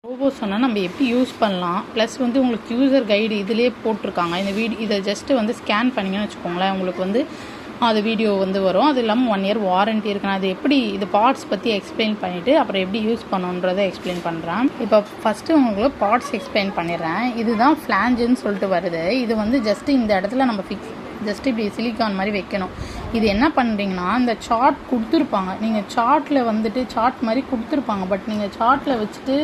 Robot சொன்னால் நம்ம எப்படி யூஸ் பண்ணலாம், ப்ளஸ் வந்து உங்களுக்கு யூசர் கைடு இதிலே போட்டிருக்காங்க. இந்த இதை ஜஸ்ட்டு வந்து ஸ்கேன் பண்ணிங்கன்னு வச்சுக்கோங்களேன், உங்களுக்கு வந்து அது வீடியோ வந்து வரும். அது இல்லாமல் 1 இயர் வாரண்ட்டி இருக்கு. நான் அது எப்படி இது பார்ட்ஸ் பற்றி எக்ஸ்பிளைன் பண்ணிவிட்டு அப்புறம் எப்படி யூஸ் பண்ணணுன்றதை எக்ஸ்பிளைன் பண்ணுறேன். இப்போ ஃபஸ்ட்டு உங்களுக்கு பார்ட்ஸ் எக்ஸ்பிளைன் பண்ணிடுறேன். இதுதான் ஃப்ளாஞ்சுன்னு சொல்லிட்டு வருது. இது வந்து ஜஸ்ட்டு இந்த இடத்துல நம்ம ஜஸ்ட்டு இப்படி சிலிக்கான் மாதிரி வைக்கணும். இது என்ன பண்ணுறீங்கன்னா, இந்த சார்ட் கொடுத்துருப்பாங்க. நீங்கள் சார்ட்டில் வந்துட்டு சார்ட் மாதிரி கொடுத்துருப்பாங்க. பட் நீங்கள் சார்ட்டில் வச்சுட்டு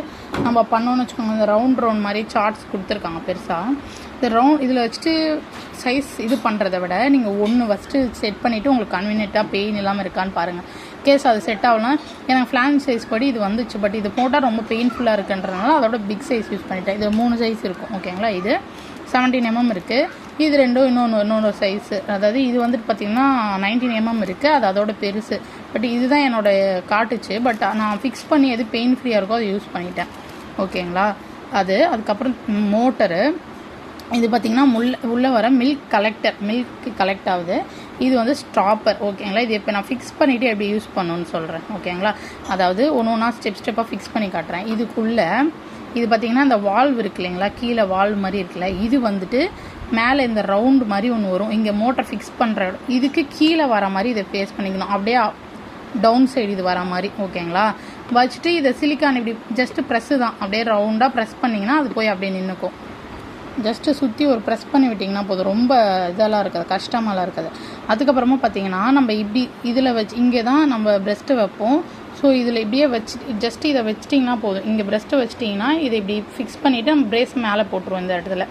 நம்ம பண்ணோன்னு வச்சுக்கோங்க, இந்த ரவுண்ட் மாதிரி சார்ட்ஸ் கொடுத்துருக்காங்க பெருசாக. இந்த இதில் வச்சுட்டு சைஸ் இது பண்ணுறத விட நீங்கள் ஒன்று ஃபஸ்ட்டு செட் பண்ணிவிட்டு உங்களுக்கு கன்வீனியண்ட்டாக பெயின் இல்லாமல் இருக்கான்னு பாருங்கள். கேஸ் அது செட் ஆகலாம். எனக்கு ஃப்ளாஞ்ச் சைஸ் படி இது வந்துச்சு. பட் இது போட்டால் ரொம்ப பெயின்ஃபுல்லாக இருக்குன்றதுனால அதோட பிக் சைஸ் யூஸ் பண்ணிட்டேன். இது 3 சைஸ் இருக்கும். ஓகேங்களா, இது 17 mm இருக்குது. இது ரெண்டும் இன்னொன்று சைஸு. அதாவது இது வந்துட்டு பார்த்திங்கன்னா 19 mm இருக்குது. அது அதோட பெருசு. பட் இதுதான் என்னோடய காட்டுச்சு. பட் நான் ஃபிக்ஸ் பண்ணி எது பெயின் ஃப்ரீயாக இருக்கோ அதை யூஸ் பண்ணிட்டேன். ஓகேங்களா, அதுக்கப்புறம் மோட்டரு. இது பார்த்திங்கன்னா உள்ளே வர மில்க் கலெக்ட் ஆகுது. இது வந்து ஸ்டாப்பர். ஓகேங்களா, இது இப்போ நான் ஃபிக்ஸ் பண்ணிவிட்டு எப்படி யூஸ் பண்ணணும்னு சொல்கிறேன். ஓகேங்களா, அதாவது ஒன்றா ஸ்டெப்பாக ஃபிக்ஸ் பண்ணி காட்டுறேன். இதுக்குள்ளே இது பார்த்திங்கன்னா இந்த வால்வ் இருக்கு இல்லைங்களா, கீழே வால்வ் மாதிரி இருக்குல்ல, இது வந்துட்டு மேலே இந்த ரவுண்டு மாதிரி ஒன்று வரும். இங்கே மோட்டர் ஃபிக்ஸ் பண்ணுற இதுக்கு கீழே வர மாதிரி இதை ஃபேஸ் பண்ணிக்கணும். அப்படியே டவுன் சைடு இது வர மாதிரி. ஓகேங்களா, வச்சுட்டு இதை சிலிக்கான் இப்படி ஜஸ்ட்டு ப்ரெஸ்ஸு தான். அப்படியே ரவுண்டாக ப்ரெஸ் பண்ணிங்கன்னா அது போய் அப்படியே நின்றுக்கும். ஜஸ்ட்டு சுற்றி ஒரு ப்ரெஸ் பண்ணி விட்டிங்கன்னா போதும். ரொம்ப இதெல்லாம் இருக்காது, கஷ்டமாலாம் இருக்காது. அதுக்கப்புறமா பார்த்தீங்கன்னா நம்ம இப்படி இதில் வச்சு இங்கே தான் நம்ம ப்ரெஸ்ட்டு வைப்போம். ஸோ இதில் இப்படியே வச்சு ஜஸ்ட்டு இதை வச்சிட்டிங்கன்னா போதும். இங்கே ப்ரெஸ்ட்டு வச்சிட்டிங்கன்னா இதை இப்படி ஃபிக்ஸ் பண்ணிவிட்டு நம்ம ப்ரேஸ் மேலே போட்டுருவோம் இந்த இடத்துல.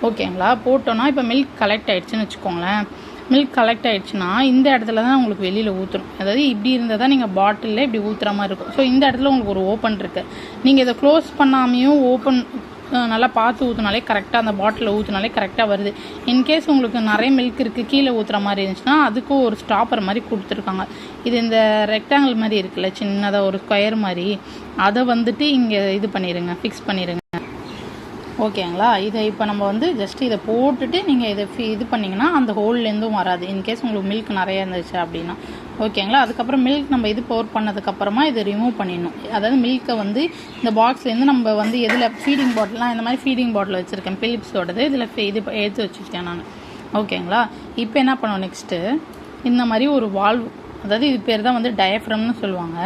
ஓகேங்களா, போட்டோன்னா இப்போ மில்க் கலெக்ட் ஆகிடுச்சுன்னு வச்சுக்கோங்களேன். மில்க் கலெக்ட் ஆகிடுச்சுன்னா இந்த இடத்துல தான் உங்களுக்கு வெளியில் ஊற்றணும். அதாவது இப்படி இருந்தால் தான் நீங்கள் பாட்டிலில் இப்படி ஊற்றுற மாதிரி இருக்கும். ஸோ இந்த இடத்துல உங்களுக்கு ஒரு ஓப்பன் இருக்குது. நீங்கள் இதை க்ளோஸ் பண்ணாமையும் ஓப்பன் நல்லா பார்த்து ஊற்றினாலே கரெக்டாக அந்த பாட்டிலில் ஊற்றினாலே கரெக்டாக வருது. இன்கேஸ் உங்களுக்கு நிறைய மில்க் இருக்குது, கீழே ஊற்றுற மாதிரி இருந்துச்சுன்னா அதுக்கும் ஒரு ஸ்டாப்பர் மாதிரி கொடுத்துருக்காங்க. இது இந்த ரெக்டாங்கிள் மாதிரி இருக்குல்ல, சின்னதாக ஒரு ஸ்கொயர் மாதிரி, அதை வந்துட்டு இங்கே இது பண்ணிடுங்க, ஃபிக்ஸ் பண்ணிடுங்க. ஓகேங்களா, இதை இப்போ நம்ம வந்து ஜஸ்ட் இதை போட்டுட்டு நீங்கள் இதை இது பண்ணிங்கன்னா அந்த ஹோல்லேருந்தும் வராது. இன்கேஸ் உங்களுக்கு மில்க் நிறையா இருந்துச்சு அப்படின்னா. ஓகேங்களா, அதுக்கப்புறம் மில்க் நம்ம இது பவர் பண்ணதுக்கப்புறமா இதை ரிமூவ் பண்ணிடணும். அதாவது மில்க்கை வந்து இந்த பாக்ஸ்லேருந்து நம்ம வந்து எதில் ஃபீடிங் பாட்டிலாம் இந்த மாதிரி ஃபீடிங் பாட்டில் வச்சுருக்கேன், பிலிப்ஸோடது. இதில் இது எடுத்து வச்சுருக்கேன் நான். ஓகேங்களா, இப்போ என்ன பண்ணுவோம், நெக்ஸ்ட்டு இந்த மாதிரி ஒரு வால்வ், அதாவது இது பேர் தான் வந்து டயஃப்ரம்னு சொல்லுவாங்க.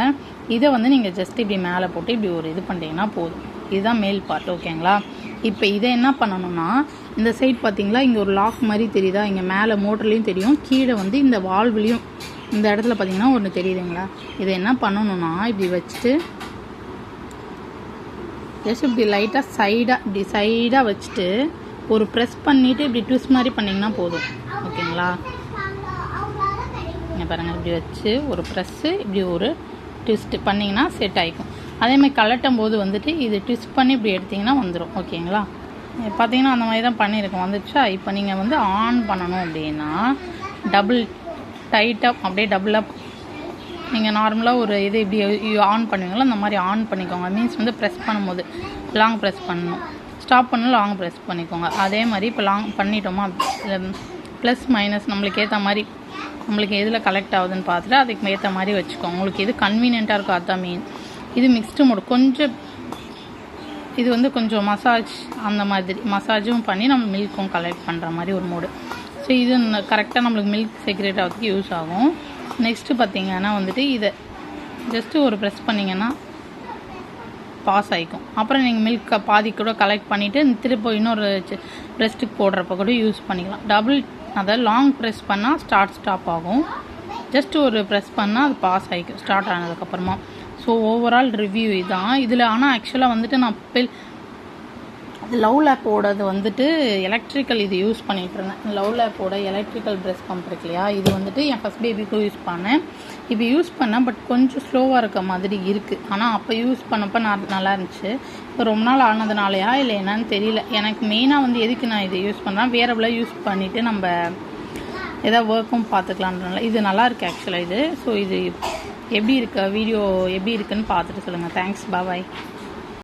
இதை வந்து நீங்கள் ஜஸ்ட் இப்படி மேலே போட்டு இப்படி ஒரு இது பண்ணிட்டீங்கன்னா போதும். இதுதான் மேல் பார்ட். ஓகேங்களா, இப்போ இதை என்ன பண்ணணும்னா இந்த சைட் பார்த்தீங்களா, இங்கே ஒரு லாக் மாதிரி தெரியுதா, இங்கே மேலே மோட்டர்லேயும் தெரியும், கீழே வந்து இந்த வால்வ்லேயும் இந்த இடத்துல பார்த்தீங்கன்னா ஒன்று தெரியுதுங்களா. இதை என்ன பண்ணணும்னா இப்படி வச்சுட்டு ஜஸ்ட் இப்படி லைட்டாக இப்படி சைடாக வச்சுட்டு ஒரு ப்ரெஸ் பண்ணிவிட்டு இப்படி ட்விஸ்ட் மாதிரி பண்ணிங்கன்னா போதும். ஓகேங்களா, இங்கே பாருங்கள், இப்படி வச்சு ஒரு ப்ரெஸ்ஸு இப்படி ஒரு ட்விஸ்ட் பண்ணிங்கன்னா செட் ஆகிக்கும். அதேமாதிரி கலட்டும் போது வந்துட்டு இது ட்விஸ்ட் பண்ணி இப்படி எடுத்திங்கன்னா வந்துடும். ஓகேங்களா, பார்த்தீங்கன்னா அந்த மாதிரி தான் பண்ணியிருக்கோம், வந்துடுச்சா. இப்போ நீங்கள் வந்து ஆன் பண்ணணும் அப்படின்னா டபுள் டைட்டாக அப்படியே டபுளாக நீங்கள் நார்மலாக ஒரு இது இப்படி ஆன் பண்ணுவீங்களோ அந்த மாதிரி ஆன் பண்ணிக்கோங்க. மீன்ஸ் வந்து ப்ரெஸ் பண்ணும்போது லாங் ப்ரெஸ் பண்ணணும், ஸ்டாப் பண்ணணும், லாங் ப்ரெஸ் பண்ணிக்கோங்க. அதே மாதிரி இப்போ லாங் பண்ணிட்டோமா, ப்ளஸ் மைனஸ் நம்மளுக்கு ஏற்ற மாதிரி நம்மளுக்கு எதில் கலெக்ட் ஆகுதுன்னு பார்த்துட்டு அதுக்கு ஏற்ற மாதிரி வச்சுக்கோங்க. உங்களுக்கு எது கன்வீனியண்ட்டாக இருக்கோ அதுதான் மெயின். இது மிக்ஸ்டு மோடு. கொஞ்சம் இது வந்து கொஞ்சம் மசாஜ் அந்த மாதிரி மசாஜும் பண்ணி நம்ம மில்க்கும் கலெக்ட் பண்ணுற மாதிரி ஒரு மோடு. ஸோ இது கரெக்டாக நம்மளுக்கு மில்க் செக்ரேட் ஆகிறதுக்கு யூஸ் ஆகும். நெக்ஸ்ட்டு பார்த்திங்கன்னா வந்துட்டு இதை ஜஸ்ட்டு ஒரு ப்ரெஸ் பண்ணிங்கன்னா பாஸ் ஆகிக்கும். அப்புறம் நீங்கள் மில்க் பாதி கூட கலெக்ட் பண்ணிவிட்டு திரும்ப இன்னொரு ப்ரெஸ்ட்டுக்கு போடுறப்ப கூட யூஸ் பண்ணிக்கலாம். டபுள் அதாவது லாங் ப்ரெஸ் பண்ணால் ஸ்டாப் ஆகும். ஜஸ்ட் ஒரு ப்ரெஸ் பண்ணால் அது பாஸ் ஆகிக்கும் ஸ்டார்ட் ஆனதுக்கப்புறமா. ஸோ ஓவரால் ரிவ்யூ இதுதான். இதில் ஆனால் ஆக்சுவலாக வந்துட்டு நான் லவ் லேப்போடது வந்துட்டு எலக்ட்ரிக்கல் இது யூஸ் பண்ணிகிட்டு இருந்தேன். லவ் லேப்போட எலக்ட்ரிக்கல் ப்ரெஸ் பம்ப் இருக்கு இல்லையா, இது வந்துட்டு என் ஃபஸ்ட் பேபிக்கும் யூஸ் பண்ணேன். இப்போ யூஸ் பண்ணேன், பட் கொஞ்சம் ஸ்லோவாக இருக்க மாதிரி இருக்குது. ஆனால் அப்போ யூஸ் பண்ணப்போ நல்லா இருந்துச்சு. இப்போ ரொம்ப நாள் ஆனதுனாலையா இல்லை என்னன்னு தெரியல. எனக்கு மெயினாக வந்து எதுக்கு நான் இதை யூஸ் பண்ணுறேன், வேறபுளாக யூஸ் பண்ணிவிட்டு நம்ம எதாவது ஒர்க்கும் பார்த்துக்கலான்றனால இது நல்லாயிருக்கு ஆக்சுவலாக இது. ஸோ இது எப்படி இருக்கு, வீடியோ எப்படி இருக்குன்னு பார்த்துட்டு சொல்லுங்கள். தேங்க்ஸ், பாய்.